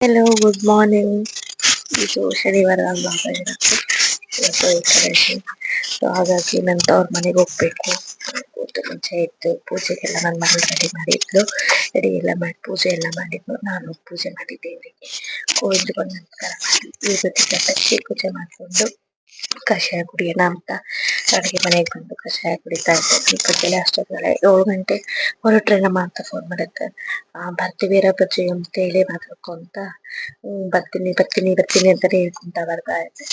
Hello, good morning. ಇದು ಶನಿವಾರ blog ಆಗಿರುತ್ತೆ. ಇವತ್ತು ಏಕಾದಶಿ. ಸೊ ಹಾಗಾಗಿ ನನ್ನ ತವ್ರ ಮನೆಗೆ ಹೋಗ್ಬೇಕು. ಕೂತು ಮುಂಚೆ ಇದ್ದು ಪೂಜೆಗೆಲ್ಲ ನನ್ನ ಮಗಳು ರೆಡಿ ಮಾಡಿದ್ಲು. ರೆಡಿ ಎಲ್ಲ ಮಾಡಿ ಪೂಜೆ ಎಲ್ಲ ಮಾಡಿದ್ಲು. ನಾನು ಪೂಜೆ ಮಾಡಿದ್ದೆ. ಇವರಿಗೆ ಗೋವಿಂದಗೊಂದು ನಮಸ್ಕಾರ ಮಾಡಿ ಇವ್ರ ಜೊತೆ ತಕ್ಷಿ ಪೂಜೆ ಮಾಡಿಕೊಂಡು ಕಷಾಯ ಕುಡಿಯೋಣ ಅಂತ ಅಡುಗೆ ಮನೆಗೆ ಬಂದು ಕಷಾಯ ಕುಡಿತಾ ಇದ್ದೆ. ಸ್ವಲ್ಪ ಜನ ಅಷ್ಟೊತ್ತಲ್ಲ 7 ಗಂಟೆ ಹೊರಟ್ರೆ ನಮ್ಮ ಅಂತ ಫೋನ್ ಮಾಡುತ್ತೆ. ಬರ್ತೀವಿ ಬಜ್ಜಿ ಅಂತ ಹೇಳಿ ಮಾತಾಡ್ಕೊ ಅಂತ ಬರ್ತೀನಿ ಬರ್ತೀನಿ ಬರ್ತೀನಿ ಅಂತಾನೆ ಹೇಳ್ಕೊಂತ ಬರ್ತಾ ಇದ್ದೆ.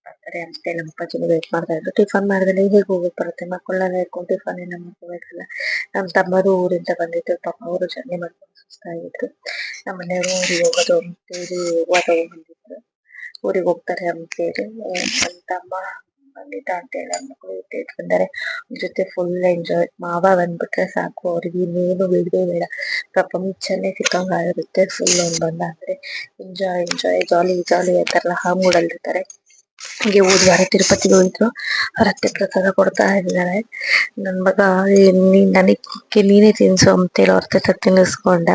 ಬರ್ತಾರೆ ಅಂತ ನಮ್ಮ ಅಪ್ಪಾಜಿನ ವೇಟ್ ಮಾಡ್ತಾ ಇದ್ರು. ಟಿಫನ್ ಮಾಡಿದ್ರೆ ಹೇಗೆ ಹೋಗಕ್ ಬರುತ್ತೆ, ಮಕ್ಕಳನ್ನ ಹೇಳ್ಕೊಂಡು ಟಿಫನ್ ಎಲ್ಲ ಮಾಡ್ಕೋಬೇಕಲ್ಲ. ನಮ್ಮ ತಮ್ಮರು ಊರಿಂದ ಬಂದಿದ್ರು. ಪಾಪ ಅವರು ಜರ್ನಿ ಮಾಡ್ಕೊಂಡು ಸುಸ್ತಾಗಿದ್ರು. ನಮ್ಮ ಮನೆಯವರು ಊರಿಗೆ ಹೋಗೋದು ಅಂತೇಳಿ ಹೂವು ತಗೊಂಡ್ಬಂದಿದ್ರು. ಊರಿಗೆ ಹೋಗ್ತಾರೆ ಅಂತೇಳಿ ನನ್ನ ತಮ್ಮ ಬಂದಿದ್ದ ಅಂತೇಳಿ ನಮ್ಮ ಮಕ್ಕಳು ಇಟ್ಕೊಂಡಾರೆ. ಜೊತೆ ಫುಲ್ ಎಂಜಾಯ್. ಮಾವ ಬಂದ್ಬಿಟ್ರೆ ಸಾಕು, ಅವ್ರಿಗೆ ಇನ್ನೇನು ಬೇಡವೇ ಬೇಡ. ಪ್ರಪಂಚನೇ ಸಿಕ್ಕಂಗಾಗಿರುತ್ತೆ. ಫುಲ್ ಒಂದು ಬಂದ ಅಂದ್ರೆ ಎಂಜಾಯ್ ಎಂಜಾಯ್ ಜಾಲಿ ಜಾಲಿ ಅಂತಾರಲ್ಲ, ಆ ಮೂಡಲ್ಲಿರ್ತಾರೆ. ಹೀಗೆ ಹೋದ್ವಾರ ತಿರುಪತಿಗೆ ಹೋಗಿದ್ರು. ರತ್ತೆ ಪ್ರಸಾದ ಕೊಡ್ತಾ ಇದ್ದಾರೆ. ನನ್ ಮಗ ನನಗೆ ನೀನೇ ತಿನ್ಸು ಅಂತೇಳಿ ಅವ್ರ ತಿನ್ನಿಸ್ಕೊಂಡ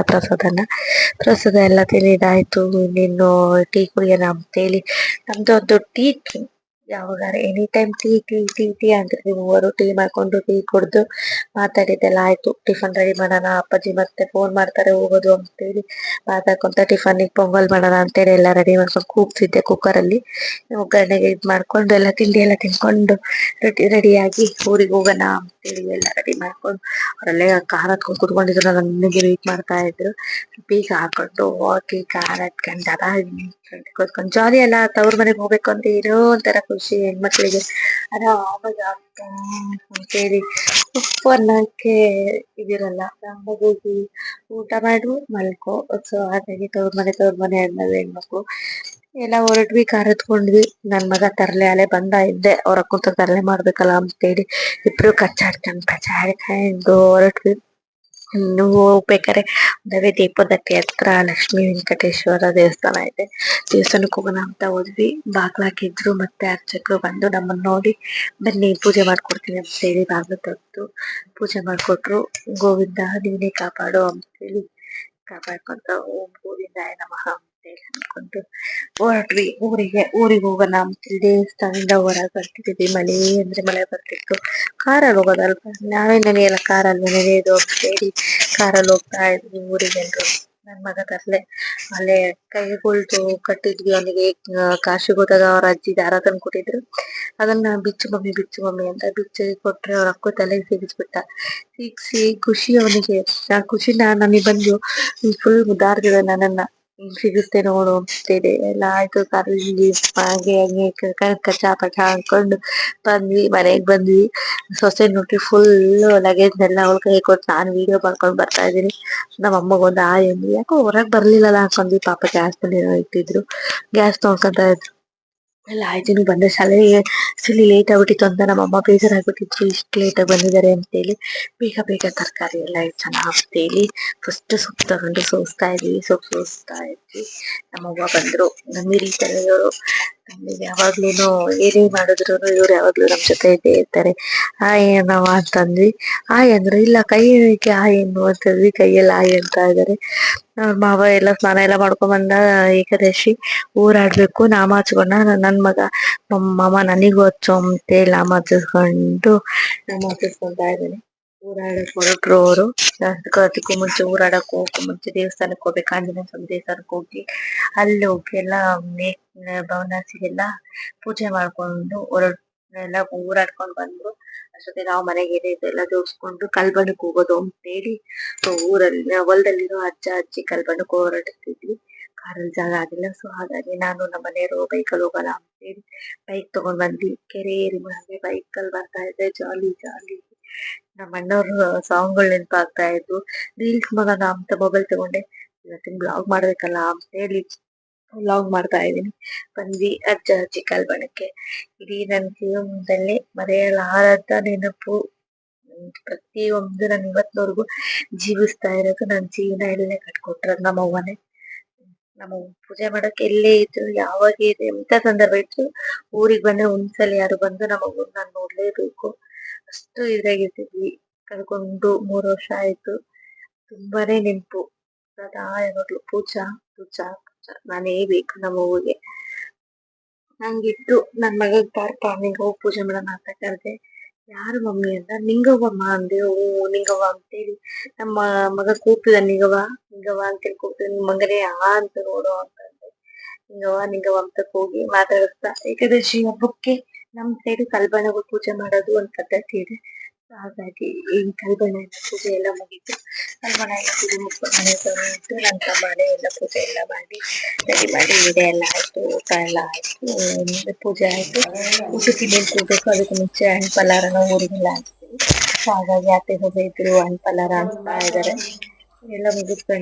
ಪ್ರಸಾದ ಎಲ್ಲ ತಿಂದಿದ್ದಾಯ್ತು. ಇನ್ನಿನ್ನು ಟೀ ಕುಡಿಯೋಣ ಅಂತೇಳಿ ನಮ್ದು ಒಂದು ಟೀ ಯಾವಾಗಾರ any time tea tea tea tea ಅಂತಿರ್ತೀವಿ. ಮೂವರು ಟೀ ಮಾಡ್ಕೊಂಡು ಟೀ ಕುಡ್ದು ಮಾತಾಡಿದ್ದೆಲ್ಲ ಆಯ್ತು. ಟಿಫನ್ ರೆಡಿ ಮಾಡೋಣ, ಅಪ್ಪಾಜಿ ಮತ್ತೆ ಫೋನ್ ಮಾಡ್ತಾರೆ ಹೋಗೋದು ಅಂತೇಳಿ ಮಾತಾಡ್ಕೊಂತ ಟಿಫನ್ನಿಗೆ ಪೊಂಗಲ್ ಮಾಡೋಣ ಅಂತೇಳಿ ಎಲ್ಲ ರೆಡಿ ಮಾಡ್ಕೊಂಡು ಕೂಗ್ತಿದ್ದೆ. ಕುಕ್ಕರಲ್ಲಿ ಒಗ್ಗರಣೆಗೆ ಮಾಡ್ಕೊಂಡು ಎಲ್ಲ ತಿಂಡಿ ಎಲ್ಲ ತಿನ್ಕೊಂಡು ರೆಡಿಯಾಗಿ ಊರಿಗೆ ಹೋಗೋಣ ಅಂತೇಳಿ ಎಲ್ಲ ರೆಡಿ ಮಾಡ್ಕೊಂಡು ಅವರಲ್ಲೇ ಕಾರ್ ಹತ್ಕೊಂಡು ಕುತ್ಕೊಂಡಿದ್ರು. ನನಗೆ ವೇಟ್ ಮಾಡ್ತಾ ಇದ್ರು. ಬೀಗ ಹಾಕೊಂಡು ಹೋಗಿ ಕಾರ್ ಹತ್ಕೊಂಡು ಕೂತ್ಕೊಂಡು ಜಾಲಿ ಎಲ್ಲ. ತವ್ರ ಮನೆಗೆ ಹೋಗ್ಬೇಕು ಅಂತ ಏನೋ ಒಂಥರ ಖುಷಿ ಹೆಣ್ಮಕ್ಳಿಗೆ. ಆರಾಮಾಗಿ ಅಂತೇಳಿ ಅನ್ನಕ್ಕೆ ಇದಿರಲ್ಲ. ಹೋಗಿ ಊಟ ಮಾಡು ಮಲ್ಕೋ. ಸೊ ಹಾಗಾಗಿ ತವ್ರ ಮನೆ ಆದ್ಮೇಲೆ ಹೆಣ್ಮಕ್ಳು ಎಲ್ಲ ಹೊರಟ್ವಿ. ಕಾರ್ ಹತ್ಕೊಂಡ್ವಿ. ನನ್ ಮಗ ತರ್ಲೆ ಅಲೆ ಬಂದ ಇದ್ದೆ. ಅವ್ರ ಅಕ್ಕಂತ ತರ್ಲೆ ಮಾಡ್ಬೇಕಲ್ಲ ಅಂತೇಳಿ ಇಬ್ರು ಕಚ್ಚಾಡ್ಕೊಂಡು ಹೊರಟ್ವಿ. ಇನ್ನು ಹೋಗ್ಬೇಕಾರೆ ದೀಪದಟ್ಟಿ ಹತ್ರ ಲಕ್ಷ್ಮೀ ವೆಂಕಟೇಶ್ವರ ದೇವಸ್ಥಾನ ಇದೆ. ದೇವಸ್ಥಾನಕ್ಕೆ ಹೋಗೋಣ ಅಂತ ಹೋದ್ವಿ. ಬಾಗ್ಲ ಹಾಕಿದ್ರು. ಮತ್ತೆ ಅರ್ಚಕರು ಬಂದು ನಮ್ಮನ್ನ ನೋಡಿ ಬನ್ನಿ ಪೂಜೆ ಮಾಡ್ಕೊಡ್ತೀನಿ ಅಂತ ಹೇಳಿ ಬಾಗ್ಲು ತೆಗ್ದು ಪೂಜೆ ಮಾಡ್ಕೊಟ್ರು. ಗೋವಿಂದ ನೀನೇ ಕಾಪಾಡು ಅಂತೇಳಿ ಕಾಪಾಡ್ಕೊಂತ ಓಂ ಗೋವಿಂದಾಯ ನಮಃ ಅಂತೇಳಿ ಅನ್ಕೊಂಡು ಹೊರಟ್ವಿ ಊರಿಗೆ ಹೋಗೋಣ ಅಂತೇಳಿ ದೇವಸ್ಥಾನದಿಂದ ಹೊರಗೆ ಬರ್ತಿದ್ವಿ. ಮಳೆ ಅಂದ್ರೆ ಮಳೆ ಬರ್ತಿತ್ತು. ಕಾರಲ್ಲಿ ಹೋಗೋದಲ್ವಾ, ನಾವೇ ನೆನೆಯಲ್ಲ ಕಾರಲ್ಲಿ ನೆನೆಯೋದು ಅಂತೇಳಿ ಕಾರಲ್ಲಿ ಹೋಗ್ತಾ ಇದ್ವಿ ಊರಿಗೆ. ನನ್ ಮಗ ತರ್ಲೆ ಅಲ್ಲೇ ಕೈಗಳ್ದು ಕಟ್ಟಿದ್ವಿ. ಅವನಿಗೆ ಕಾಶಿಗೆ ಹೋದಾಗ ಅವ್ರ ಅಜ್ಜಿ ದಾರ ತಂದು ಕೊಟ್ಟಿದ್ರು. ಅದನ್ನ ಬಿಚ್ಚು ಮಮ್ಮಿ ಅಂತ ಬಿಚ್ಚಿ ಕೊಟ್ರೆ ಅವ್ರ ಅಕ್ಕ ತಲೆಗೆ ಸಿಗಿಸ್ಬಿಟ್ಟ. ಸಿಗ್ಸಿ ಖುಷಿ ಅವನಿಗೆ. ಆ ಖುಷಿನ ನನಗೆ ಬಂದು ಫುಲ್ ಮುದ್ದಾಡ್ತಿದ್ದ. ನನ್ನನ್ನ ಸಿಗಿಸ್ತೆ ನೋಡು ಅಂತೇಳಿ ಎಲ್ಲ ಆಯ್ತು. ಕರ್ಲಿ ಹಾಗೆ ಹಂಗೆ ಕಚ್ಚಾ ಪಚ ಅನ್ಕೊಂಡು ಮನೆಗ್ ಬಂದ್ವಿ. ಸೊಸೆ ನೋಡ್ರಿ ಫುಲ್ ಲಗೇಜ್ನೆಲ್ಲ ಅವಳ ಕೈ ಕೊಟ್ಟು ನಾನು ವಿಡಿಯೋ ಮಾಡ್ಕೊಂಡ್ ಬರ್ತಾ ಇದ್ದೀನಿ. ನಮ್ಮ ಅಮ್ಮಗೊಂದು ಅಂದ್ವಿ. ಯಾಕೋ ಹೊರಗ್ ಬರ್ಲಿಲ್ಲಲ್ಲ ಅನ್ಕೊಂಡ್ವಿ. ಪಾಪ ಗ್ಯಾಸ್ ಮೇಲೆ ಏನೋ ಇಟ್ಟಿದ್ರು. ಗ್ಯಾಸ್ ನೋಡ್ಕೊಂತ ಇದ್ರು. ಎಲ್ಲ ಆಯ್ತು ಬಂದೆ. ಸಲಿ ಲೇಟ್ ಆಗ್ಬಿಟ್ಟಿತ್ತು ಅಂತ ನಮ್ಮಮ್ಮ ಬೇಜಾರಾಗ್ಬಿಟ್ಟಿದ್ರು. ಇಷ್ಟು ಲೇಟ್ ಆಗಿ ಬಂದಿದ್ದಾರೆ ಅಂತೇಳಿ ಬೇಗ ತರಕಾರಿ ಎಲ್ಲ ಹೆಚ್ಚೋಣ ಅಂತೇಳಿ ಫಸ್ಟ್ ಸೊಪ್ಪು ತಗೊಂಡು ಸೋಸ್ತಾ ಇದ್ವಿ. ಸೋಸ್ತಾ ಇದ್ವಿ. ನಮ್ಮವ್ವ ಬಂದ್ರು. ನಮ್ಮಿರೀತಾರೆ ಇವರು. ನಮ್ಗೆ ಯಾವಾಗ್ಲೂನು ಏನೇ ಮಾಡಿದ್ರು ಇವ್ರು ಯಾವಾಗ್ಲೂ ನಮ್ ಜೊತೆ ಇದ್ದೇ ಇರ್ತಾರೆ. ಏನವ ಅಂತಂದ್ವಿ. ಅಂದ್ರು ಇಲ್ಲ ಕೈ ಏನು ಅಂತಂದ್ವಿ. ಕೈಯಲ್ಲಿ ಅಂತ ಇದಾರೆ. ಮಾವ ಎಲ್ಲ ಸ್ನಾನ ಎಲ್ಲ ಮಾಡ್ಕೊಂಡ್ ಬಂದ. ಏಕಾದಶಿ ಊರಾಡ್ಬೇಕು. ನಾಮ ಹಚ್ಕೊಂಡ ನನ್ ಮಗ ಮಾಮ ನನಗೂ ಹಚ್ಚು ಅಂತೇಳಿ ನಾಮ ಹಚ್ಚಿಸ್ಕೊಂತಾ ಇದ್ದೀನಿ. ಊರಾಡಕ್ ಹೊರಟ್ರು ಅವರು. ಅದಕ್ಕೂ ಮುಂಚೆ ಊರಾಡಕ್ ಹೋಗಕ್ಕೂ ಮುಂಚೆ ದೇವಸ್ಥಾನಕ್ಕೆ ಹೋಗ್ಬೇಕು. ಆಂಜನೇಯ ಸ್ವಾಮಿ ದೇವಸ್ಥಾನಕ್ಕೆ ಹೋಗಿ ಅಲ್ಲಿ ಹೋಗಿ ಎಲ್ಲ ಭವನಾಸಿಗೆಲ್ಲ ಪೂಜೆ ಮಾಡ್ಕೊಂಡು ಎಲ್ಲ ಊರಾಡ್ಕೊಂಡ್ ಬಂದ್ರು. ಅಷ್ಟೊತ್ತಿಗೆ ನಾವು ಮನೆಗೆ ಇದೆಲ್ಲ ಜೋಡಿಸ್ಕೊಂಡು ಕಲ್ಬಣ್ಣಕ್ ಹೋಗೋದು ಅಂತೇಳಿ ಊರಲ್ಲಿ ಹೊಲದಲ್ಲಿರೋ ಅಜ್ಜ ಅಜ್ಜಿ ಕಲ್ಬಣ್ಣಕ್ ಹೊರಟಿದ್ವಿ. ಕಾರಲ್ಲಿ ಜಾಗ ಆಗಿಲ್ಲ. ಸೊ ಹಾಗಾಗಿ ನಾನು ನಮ್ಮ ಮನೆಯವರು ಬೈಕಲ್ಲಿ ಹೋಗೋಣ ಅಂತೇಳಿ ಬೈಕ್ ತಗೊಂಡ್ ಬಂದ್ವಿ. ಕೆರೆ ಹಾಗೆ ಬೈಕಲ್ಲಿ ಬರ್ತಾ ಇದ್ದೆ. ಜಾಲಿ ನಮ್ಮ ಅಣ್ಣವ್ರ ಸಾಂಗ್ಗಳು ನೆನಪಾಗ್ತಾ ಇದ್ವು. ರೀಲ್ಸ್ ಮಾಡೋಣ ಅಂತ ಮೊಬೈಲ್ ತಗೊಂಡೆ. ಇವತ್ತಿನ ಬ್ಲಾಗ್ ಮಾಡ್ಬೇಕಲ್ಲ ಅಂತೇಳಿ ವ್ಲಾಗ್ ಮಾಡ್ತಾ ಇದ್ದೀನಿ. ಬಂದ್ವಿ ಅಜ್ಜ ಅಜ್ಜಿ ಕಲ್ಬಣಕ್ಕೆ. ಇಡೀ ನನ್ನ ಜೀವನದಲ್ಲಿ ಮರೆಯಲಾರದ ನೆನಪು. ಪ್ರತಿಯೊಂದು ನಾನು ಇವತ್ತಿನವರೆಗೂ ಜೀವಿಸ್ತಾ ಇರೋದು ನನ್ನ ಜೀವನ ಎಲ್ಲೇ ಕಟ್ಕೊಟ್ರ ನಮ್ಮವ್ವನೇ. ನಮ್ಮ ಪೂಜೆ ಮಾಡಕ್ ಎಲ್ಲೇ ಇದ್ರು ಯಾವಾಗ ಇದೆ ಎಂತ ಸಂದರ್ಭ ಇತ್ತು ಊರಿಗೆ ಬಂದ್ರೆ ಒಂದ್ಸಲ ಯಾರು ಬಂದು ನಮ್ಮವ್ವನ್ ನಾನ್ ನೋಡ್ಲೇಬೇಕು. ಅಷ್ಟು ಇದ್ರಾಗಿರ್ತಿದ್ವಿ. ಕಳ್ಕೊಂಡು 3 ವರ್ಷ ಆಯ್ತು. ತುಂಬಾನೇ ನೆನ್ಪು. ಸದಾ ಯಾವಾಗ್ಲೂ ಪೂಜಾ ಚಾ ನಾನೇ ಬೇಕು ನಮ್ಮ ಅವ್ವಗೆ. ಹಂಗಿಟ್ಟು ನನ್ ಮಗಗ್ ಪಾರ್ಪ ನಿಂಗವ್ವ ಪೂಜೆ ಮಾಡೋಣ ಅಂತ ಕರ್ದೆ. ಯಾರು ಮಮ್ಮಿ ಅಂತ ನಿಂಗವ್ವಮ್ಮ ಅಂದೆ. ಓ ನಿಂಗವ್ವ ಅಂತೇಳಿ ನಮ್ಮ ಮಗ ಕೂಗ್ತಿದ ನಿಂಗವ್ವ ನಿಂಗವ್ವ ಅಂತೇಳಿ ಕೂಗ್ತಿದ. ನಿಮ್ ಮಗನೇ ಅಂತ ನೋಡು ಅಂತಂದೆ. ನಿಂಗವ್ವ ಅಂತ ಕೂಗಿ ಮಾತಾಡಿಸ್ತಾ ಏಕಾದಶಿ ಹಬ್ಬಕ್ಕೆ ನಮ್ ಸೈಡು ಕಲ್ಬಣಗ ಪೂಜೆ ಮಾಡೋದು ಒಂದ್ ಪದ್ಧತಿ ಇದೆ. ಹಾಗಾಗಿ ಈ ಕಲ್ಬಣ ಎಲ್ಲ ಪೂಜೆ ಎಲ್ಲ ಮುಗೀತು. ಕಲ್ಬಣ ಎಲ್ಲ ಪೂಜೆ ಮುಗ್ಸ್ಕೊಂಡು ಮನೆ ತೊಳೆದು ನಂತರ ಮನೆ ಎಲ್ಲ ಪೂಜೆ ಎಲ್ಲ ಮಾಡಿ ರೆಡಿ ಮಾಡಿ ವಿಡಿಯೋ ಎಲ್ಲ ಆಯ್ತು. ಊಟ ಎಲ್ಲ ಆಯ್ತು. ಪೂಜೆ ಆಯ್ತು. ಊಟಕ್ಕೆ ಇನ್ನೇನ್ ಕೂಡ್ಬೇಕು ಅದಕ್ಕೆ ಮುಂಚೆ ಹಣ್ಣು ಪಲಾರನ ಊರಿಗೆಲ್ಲ ಹಾಕ್ತೀವಿ. ಹಾಗಾಗಿ ಅತ್ತೆ ಸೊಸೆ ಇದ್ರು ಹಣ್ಣು ಪಲಾರ ಹಂಚ್ತಾ ಇದಾರೆ. ಎಲ್ಲ ಮುಗಿಸ್ಕೊಂಡು